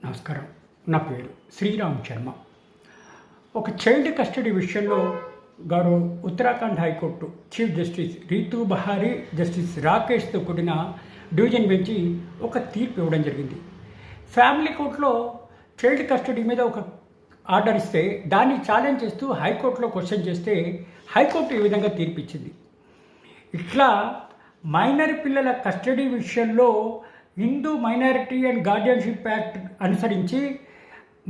నమస్కారం. నా పేరు శ్రీరామ్ శర్మ. ఒక చైల్డ్ కస్టడీ విషయంలో గౌరవ Uttarakhand high court chief justice Ritu Bahri, justice రాకేష్తో కూడిన డివిజన్ బెంచి ఒక తీర్పు ఇవ్వడం జరిగింది. ఫ్యామిలీ కోర్టులో చైల్డ్ కస్టడీ మీద ఒక ఆర్డర్ ఇస్తే దాన్ని ఛాలెంజ్ చేస్తూ హైకోర్టులో క్వశ్చన్ చేస్తే హైకోర్టు ఈ విధంగా తీర్పిచ్చింది. ఇట్లా మైనర్ పిల్లల కస్టడీ విషయంలో Hindu minority and guardianship act అనుసరించి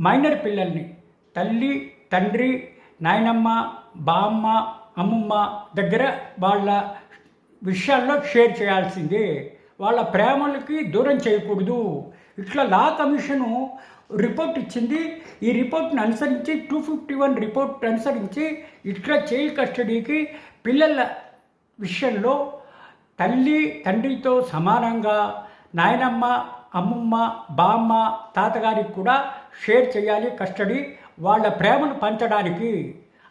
మైనర్ పిల్లల్ని తల్లి, తండ్రి, నాయనమ్మ, బామ్మ, అమ్మమ్మ దగ్గర వాళ్ళ విషయాల్లో షేర్ చేయాల్సిందే, వాళ్ళ ప్రేమలకి దూరం చేయకూడదు. ఇట్లా లా కమిషను రిపోర్ట్ ఇచ్చింది. ఈ రిపోర్ట్ని అనుసరించి 251 రిపోర్ట్ అనుసరించి ఇట్లా చైల్డ్ కస్టడీకి పిల్లల విషయంలో తల్లి, తండ్రితో సమానంగా నాయనమ్మ, అమ్మమ్మ, బామ్మ, తాతగారికి కూడా షేర్ చేయాలి కస్టడీ, వాళ్ళ ప్రేమను పంచడానికి.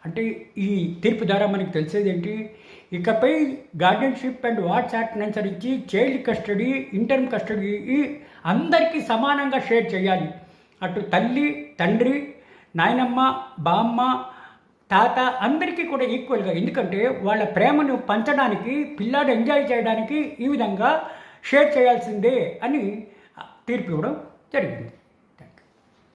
అంటే ఈ తీర్పు ద్వారా మనకి తెలిసేది ఏంటి? ఇకపై గార్డియన్షిప్ అండ్ వాట్స్ యాక్ట్ అనుసరించి చైల్డ్ కస్టడీ, ఇంటర్మ్ కస్టడీ అందరికీ సమానంగా షేర్ చేయాలి. అటు తల్లి, తండ్రి, నాయనమ్మ, బామ్మ, తాత అందరికీ కూడా ఈక్వల్గా. ఎందుకంటే వాళ్ళ ప్రేమను పంచడానికి, పిల్లాడు ఎంజాయ్ చేయడానికి ఈ విధంగా షేర్ చేయాల్సిందే అని తీర్పు ఇవ్వడం జరిగింది.